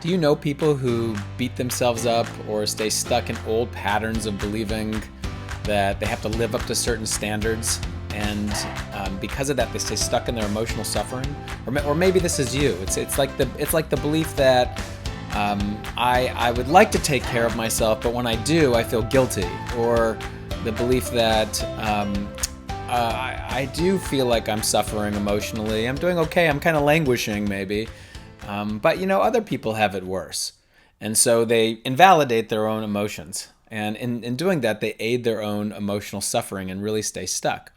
Do you know people who beat themselves up or stay stuck in old patterns of believing that they have to live up to certain standards, and because of that, they stay stuck in their emotional suffering? Or maybe this is you. It's like the belief that I would like to take care of myself, but when I do, I feel guilty. Or the belief that I do feel like I'm suffering emotionally. I'm doing okay. I'm kind of languishing, maybe. But other people have it worse. And so they invalidate their own emotions. And in doing that, they aid their own emotional suffering and really stay stuck.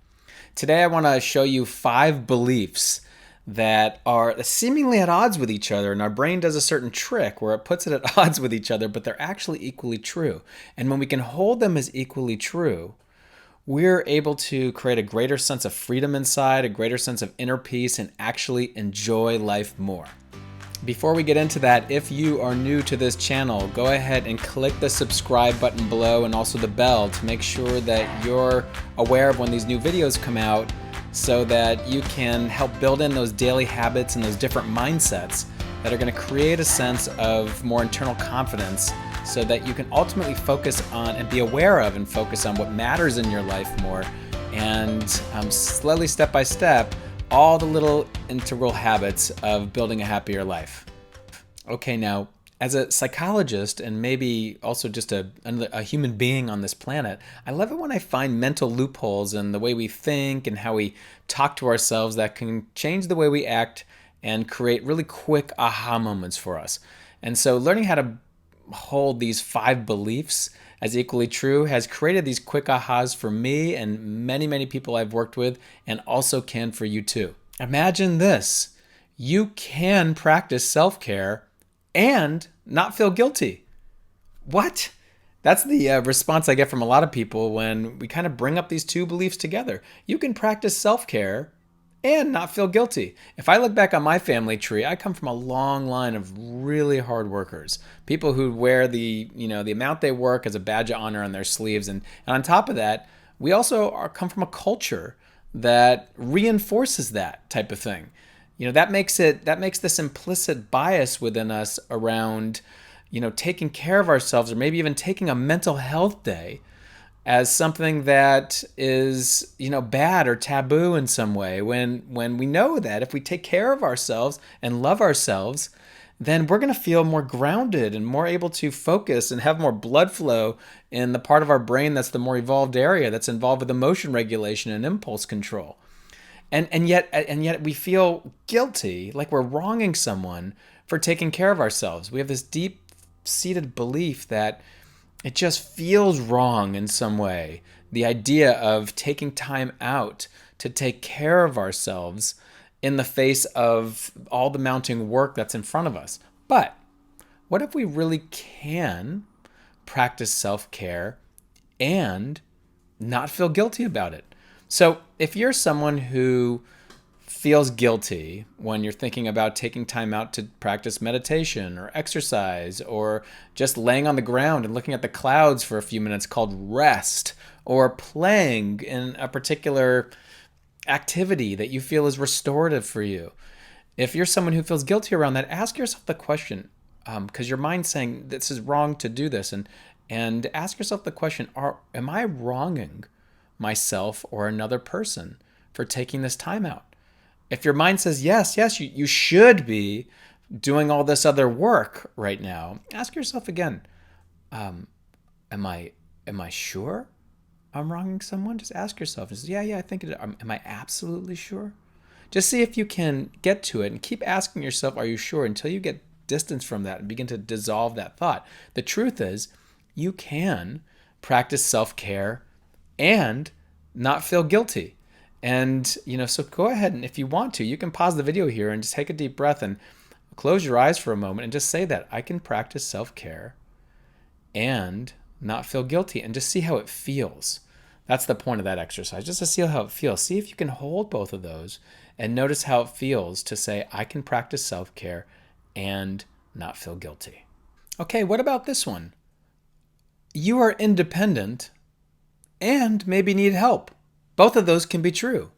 Today, I want to show you 5 beliefs that are seemingly at odds with each other. And our brain does a certain trick where it puts it at odds with each other, but they're actually equally true. And when we can hold them as equally true, we're able to create a greater sense of freedom inside, a greater sense of inner peace, and actually enjoy life more. Before we get into that, if you are new to this channel, go ahead and click the subscribe button below and also the bell to make sure that you're aware of when these new videos come out, so that you can help build in those daily habits and those different mindsets that are going to create a sense of more internal confidence, so that you can ultimately focus on and be aware of and focus on what matters in your life more, and slowly, step by step, all the little integral habits of building a happier life. Okay, now, as a psychologist and maybe also just a human being on this planet, I love it when I find mental loopholes in the way we think and how we talk to ourselves that can change the way we act and create really quick aha moments for us. And so learning how to hold these 5 beliefs as equally true has created these quick ahas for me and many, many people I've worked with, and also can for you too. Imagine this. You can practice self-care and not feel guilty. What? That's the response I get from a lot of people when we kind of bring up these 2 beliefs together. You can practice self-care and not feel guilty. If I look back on my family tree, I come from a long line of really hard workers. People who wear the amount they work as a badge of honor on their sleeves. And on top of that, we also come from a culture that reinforces that type of thing. That makes this implicit bias within us around, taking care of ourselves, or maybe even taking a mental health day, as something that is, bad or taboo in some way, when we know that if we take care of ourselves and love ourselves, then we're going to feel more grounded and more able to focus and have more blood flow in the part of our brain that's the more evolved area that's involved with emotion regulation and impulse control. And yet we feel guilty, like we're wronging someone for taking care of ourselves. We have this deep-seated belief that it just feels wrong in some way. The idea of taking time out to take care of ourselves in the face of all the mounting work that's in front of us. But what if we really can practice self-care and not feel guilty about it? So if you're someone who feels guilty when you're thinking about taking time out to practice meditation or exercise, or just laying on the ground and looking at the clouds for a few minutes called rest, or playing in a particular activity that you feel is restorative for you. If you're someone who feels guilty around that, ask yourself the question, because your mind's saying this is wrong to do this, and ask yourself the question, am I wronging myself or another person for taking this time out? If your mind says, yes, you should be doing all this other work right now, ask yourself again, am I sure I'm wronging someone? Just ask yourself, I think it is. Am I absolutely sure? Just see if you can get to it, and keep asking yourself, are you sure, until you get distance from that and begin to dissolve that thought. The truth is, you can practice self-care and not feel guilty. And, so go ahead, and if you want to, you can pause the video here and just take a deep breath and close your eyes for a moment and just say that I can practice self-care and not feel guilty, and just see how it feels. That's the point of that exercise, just to see how it feels. See if you can hold both of those and notice how it feels to say, I can practice self-care and not feel guilty. Okay, what about this one? You are independent and maybe need help. Both of those can be true.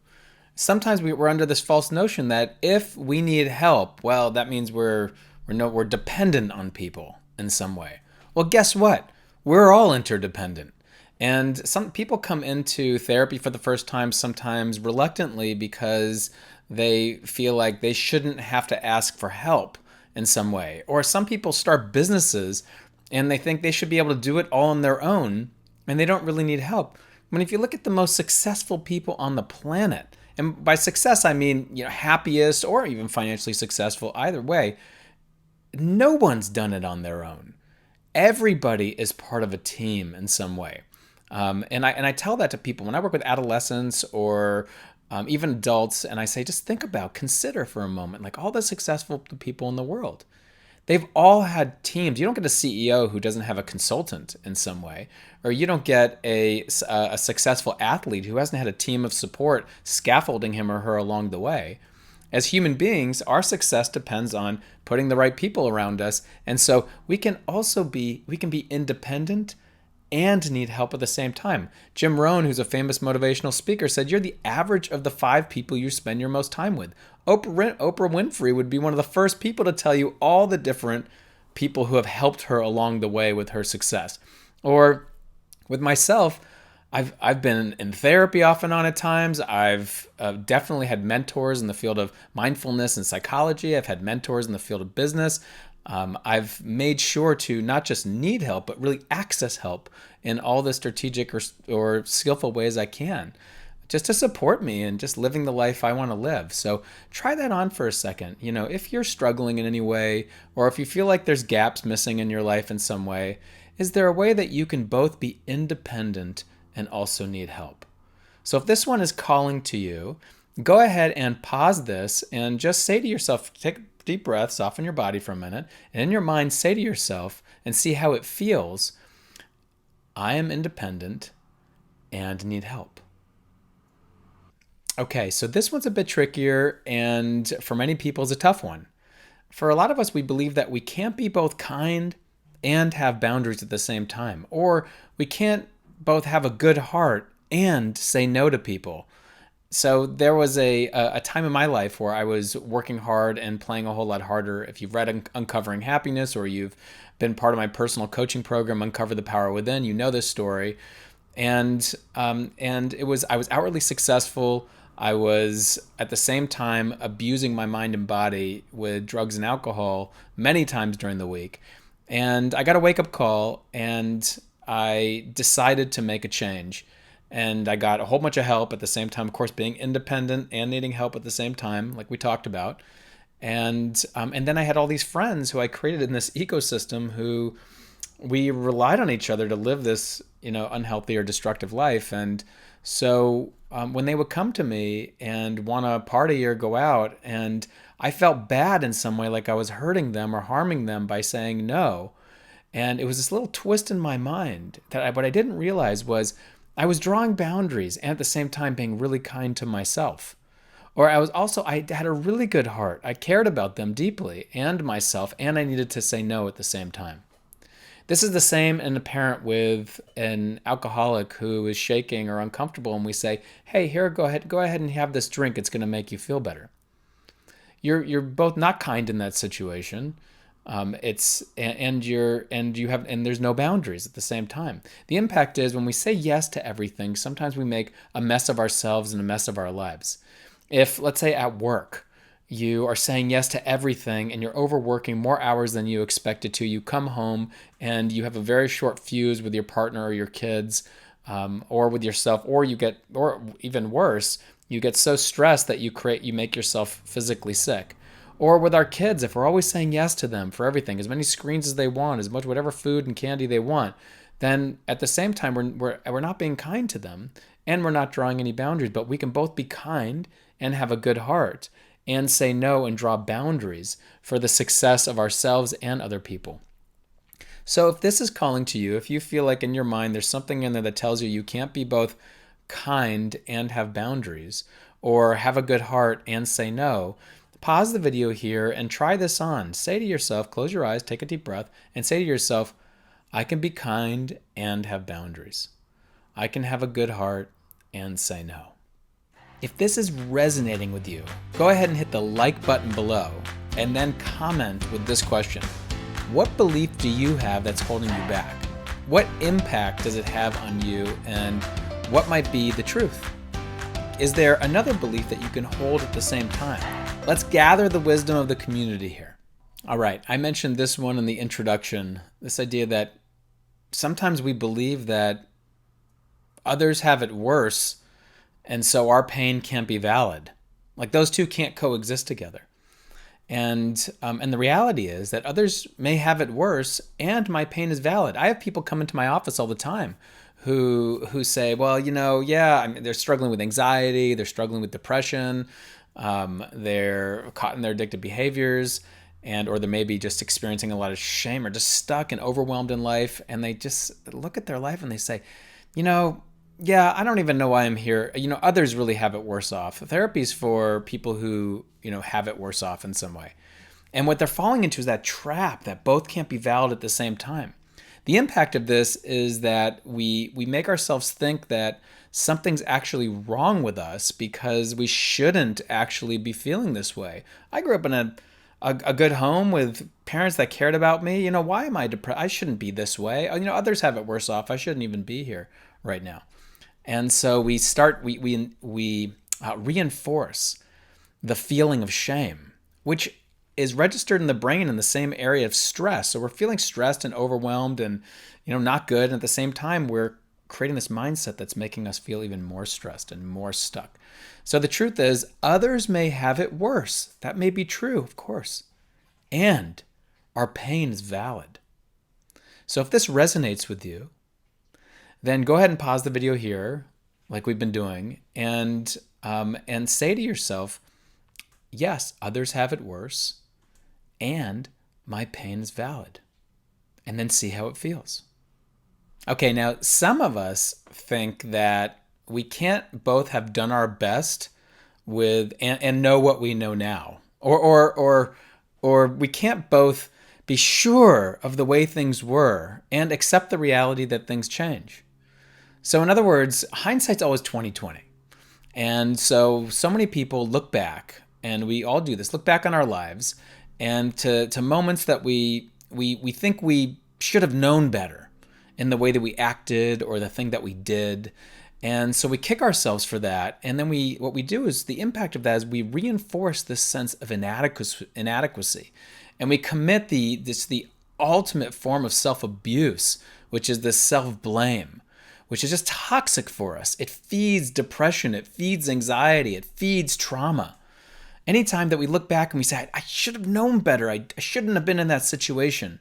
Sometimes we're under this false notion that if we need help, well, that means we're We're dependent on people in some way. Well, guess what? We're all interdependent. And some people come into therapy for the first time sometimes reluctantly because they feel like they shouldn't have to ask for help in some way. Or some people start businesses and they think they should be able to do it all on their own and they don't really need help. When if you look at the most successful people on the planet, and by success I mean, happiest or even financially successful, either way, no one's done it on their own. Everybody is part of a team in some way. And I tell that to people when I work with adolescents or even adults, and I say, just consider for a moment, like all the successful people in the world. They've all had teams. You don't get a CEO who doesn't have a consultant in some way, or you don't get a successful athlete who hasn't had a team of support scaffolding him or her along the way. As human beings, our success depends on putting the right people around us. And so we can be independent and need help at the same time. Jim Rohn, who's a famous motivational speaker, said you're the average of the 5 people you spend your most time with. Oprah Winfrey would be one of the first people to tell you all the different people who have helped her along the way with her success. Or with myself, I've been in therapy off and on at times. I've definitely had mentors in the field of mindfulness and psychology. I've had mentors in the field of business. I've made sure to not just need help, but really access help in all the strategic or skillful ways I can, just to support me and just living the life I want to live. So try that on for a second. If you're struggling in any way, or if you feel like there's gaps missing in your life in some way, is there a way that you can both be independent and also need help? So if this one is calling to you, go ahead and pause this and just say to yourself, take a deep breath, soften your body for a minute, and in your mind say to yourself and see how it feels, I am independent and need help. Okay, so this one's a bit trickier and for many people is a tough one. For a lot of us, we believe that we can't be both kind and have boundaries at the same time, or we can't both have a good heart and say no to people. So there was a time in my life where I was working hard and playing a whole lot harder. If you've read Uncovering Happiness or you've been part of my personal coaching program, Uncover the Power Within, you know this story. And I was outwardly successful. I was at the same time abusing my mind and body with drugs and alcohol many times during the week. And I got a wake-up call and I decided to make a change. And I got a whole bunch of help at the same time, of course, being independent and needing help at the same time, like we talked about. And then I had all these friends who I created in this ecosystem who we relied on each other to live this, unhealthy or destructive life. And so when they would come to me and want to party or go out, and I felt bad in some way, like I was hurting them or harming them by saying no. And it was this little twist in my mind that what I didn't realize was I was drawing boundaries and at the same time being really kind to myself. Or I had a really good heart. I cared about them deeply and myself, and I needed to say no at the same time. This is the same in a parent with an alcoholic who is shaking or uncomfortable, and we say, hey, here, go ahead and have this drink. It's going to make you feel better. You're both not kind in that situation. There's no boundaries at the same time. The impact is when we say yes to everything, sometimes we make a mess of ourselves and a mess of our lives. If, let's say at work, you are saying yes to everything and you're overworking more hours than you expected to, you come home and you have a very short fuse with your partner or your kids, or with yourself, or even worse, you get so stressed that you make yourself physically sick. Or with our kids, if we're always saying yes to them for everything, as many screens as they want, as much whatever food and candy they want, then at the same time we're not being kind to them and we're not drawing any boundaries. But we can both be kind and have a good heart and say no and draw boundaries for the success of ourselves and other people. So if this is calling to you, if you feel like in your mind there's something in there that tells you can't be both kind and have boundaries, or have a good heart and say no, pause the video here and try this on. Say to yourself, close your eyes, take a deep breath, and say to yourself, I can be kind and have boundaries. I can have a good heart and say no. If this is resonating with you, go ahead and hit the like button below. and then comment with this question. What belief do you have that's holding you back? What impact does it have on you, and what might be the truth? Is there another belief that you can hold at the same time? Let's gather the wisdom of the community here. All right, I mentioned this one in the introduction, this idea that sometimes we believe that others have it worse, and so our pain can't be valid. Like those two can't coexist together. And the reality is that others may have it worse, and my pain is valid. I have people come into my office all the time who say, well, they're struggling with anxiety, they're struggling with depression, they're caught in their addictive behaviors, or they may be just experiencing a lot of shame or just stuck and overwhelmed in life, and they just look at their life and they say, I don't even know why I'm here. Others really have it worse off. Therapy's for people who, have it worse off in some way. And what they're falling into is that trap that both can't be valid at the same time. The impact of this is that we make ourselves think that something's actually wrong with us because we shouldn't actually be feeling this way. I grew up in a good home with parents that cared about me. Why am I depressed? I shouldn't be this way. Others have it worse off. I shouldn't even be here right now. And so we reinforce the feeling of shame, which is registered in the brain in the same area of stress. So we're feeling stressed and overwhelmed and, not good. And at the same time, we're creating this mindset that's making us feel even more stressed and more stuck. So the truth is, others may have it worse. That may be true, of course. And our pain is valid. So if this resonates with you, then go ahead and pause the video here, like we've been doing, and say to yourself, yes, others have it worse, and my pain is valid. And then see how it feels. Okay, now some of us think that we can't both have done our best with and know what we know now, or we can't both be sure of the way things were and accept the reality that things change. So in other words, hindsight's always 20/20. And so many people look back, and we all do this, look back on our lives and to moments that we think we should have known better in the way that we acted or the thing that we did. And so we kick ourselves for that. And then what we do is the impact of that is we reinforce this sense of inadequacy. And we commit the ultimate form of self-abuse, which is this self-blame, which is just toxic for us. It feeds depression, it feeds anxiety, it feeds trauma. Anytime that we look back and we say, I should have known better, I shouldn't have been in that situation,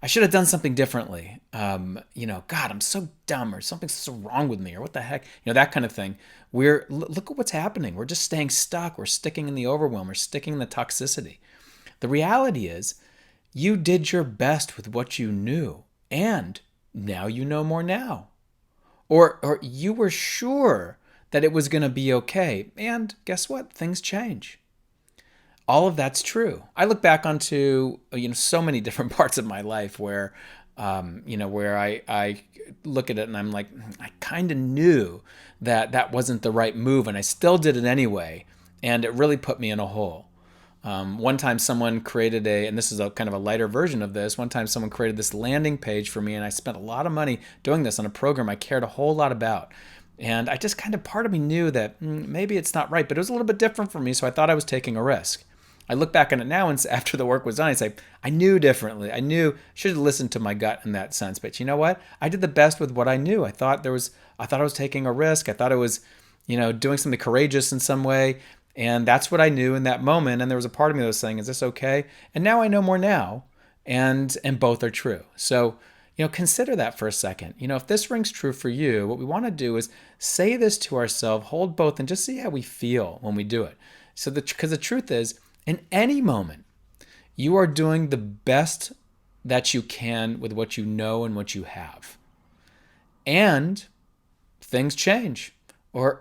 I should have done something differently, God, I'm so dumb, or something's so wrong with me, or what the heck, that kind of thing. Look at what's happening. We're just staying stuck, we're sticking in the overwhelm, we're sticking in the toxicity. The reality is, you did your best with what you knew, and now you know more now. Or you were sure that it was going to be okay. And guess what? Things change. All of that's true. I look back onto, so many different parts of my life where, where I look at it and I'm like, I kind of knew that wasn't the right move, and I still did it anyway. And it really put me in a hole. One time someone created and this is a kind of a lighter version of this, one time someone created this landing page for me, and I spent a lot of money doing this on a program I cared a whole lot about. And I just part of me knew that maybe it's not right, but it was a little bit different for me, so I thought I was taking a risk. I look back on it now, and after the work was done, I say, I knew differently. I should have listened to my gut in that sense. But you know what? I did the best with what I knew. I thought I was taking a risk. I thought I was, doing something courageous in some way. And that's what I knew in that moment. And there was a part of me that was saying, is this okay? And now I know more now. And both are true. So, consider that for a second. If this rings true for you, what we want to do is say this to ourselves, hold both, and just see how we feel when we do it. So because the truth is, in any moment, you are doing the best that you can with what you know and what you have. And things change,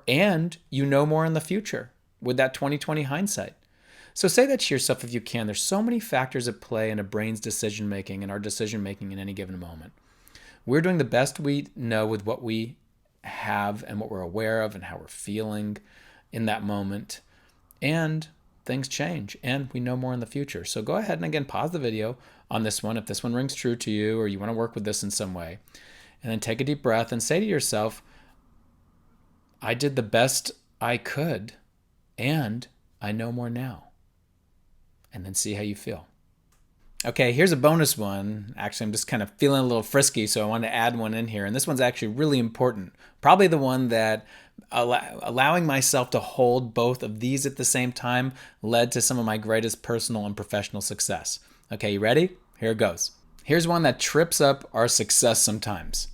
and you know more in the future with that 20/20 hindsight. So say that to yourself if you can. There's so many factors at play in a brain's decision-making and our decision-making in any given moment. We're doing the best we know with what we have and what we're aware of and how we're feeling in that moment. And things change and we know more in the future. So go ahead and again, pause the video on this one if this one rings true to you or you want to work with this in some way. And then take a deep breath and say to yourself, I did the best I could and I know more now. And then see how you feel. Okay, here's a bonus one. Actually, I'm just kind of feeling a little frisky, so I wanted to add one in here. And this one's actually really important. Probably the one that allowing myself to hold both of these at the same time led to some of my greatest personal and professional success. Okay, you ready? Here it goes. Here's one that trips up our success sometimes.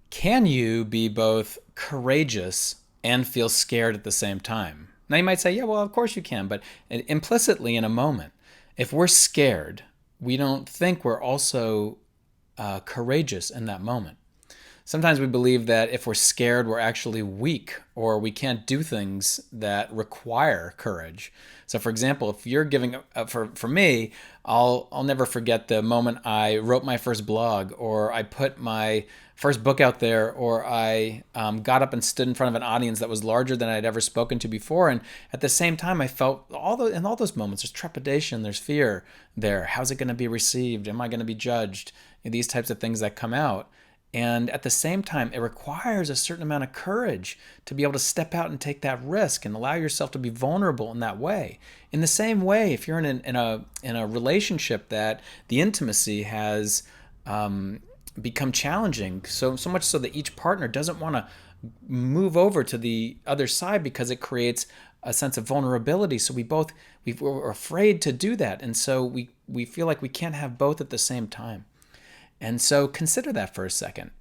Can you be both courageous and feel scared at the same time? Now you might say, yeah, well, of course you can, but implicitly in a moment, if we're scared, we don't think we're also courageous in that moment. Sometimes we believe that if we're scared, we're actually weak or we can't do things that require courage. So for example, if you're giving, for me, I'll never forget the moment I wrote my first blog or I put my first book out there or I got up and stood in front of an audience that was larger than I'd ever spoken to before. And at the same time, I felt in all those moments, there's trepidation, there's fear there. How's it going to be received? Am I going to be judged? These types of things that come out. And at the same time, it requires a certain amount of courage to be able to step out and take that risk and allow yourself to be vulnerable in that way. In the same way, if you're in a relationship that the intimacy has become challenging, so much so that each partner doesn't want to move over to the other side because it creates a sense of vulnerability. So we're afraid to do that, and so we feel like we can't have both at the same time. And so consider that for a second.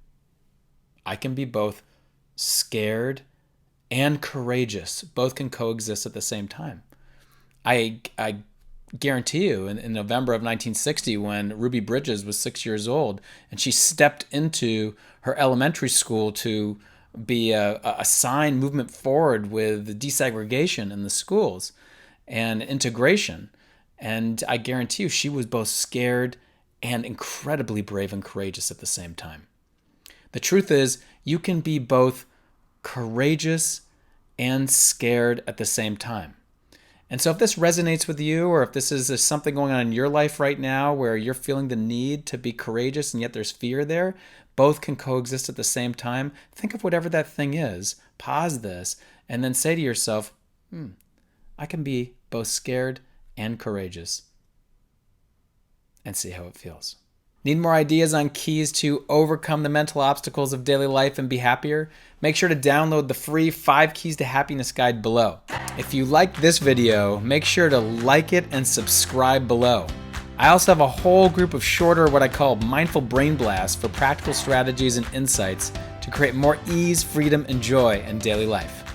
I can be both scared and courageous. Both can coexist at the same time. I guarantee you, in November of 1960, when Ruby Bridges was 6 years old, and she stepped into her elementary school to be a sign movement forward with desegregation in the schools and integration. And I guarantee you, she was both scared and incredibly brave and courageous at the same time. The truth is, you can be both courageous and scared at the same time. And so if this resonates with you, or if this is something going on in your life right now where you're feeling the need to be courageous and yet there's fear there, both can coexist at the same time. Think of whatever that thing is, pause this, and then say to yourself, I can be both scared and courageous. And see how it feels. Need more ideas on keys to overcome the mental obstacles of daily life and be happier? Make sure to download the free 5 Keys to Happiness guide below. If you liked this video, make sure to like it and subscribe below. I also have a whole group of shorter, what I call mindful brain blasts for practical strategies and insights to create more ease, freedom, and joy in daily life.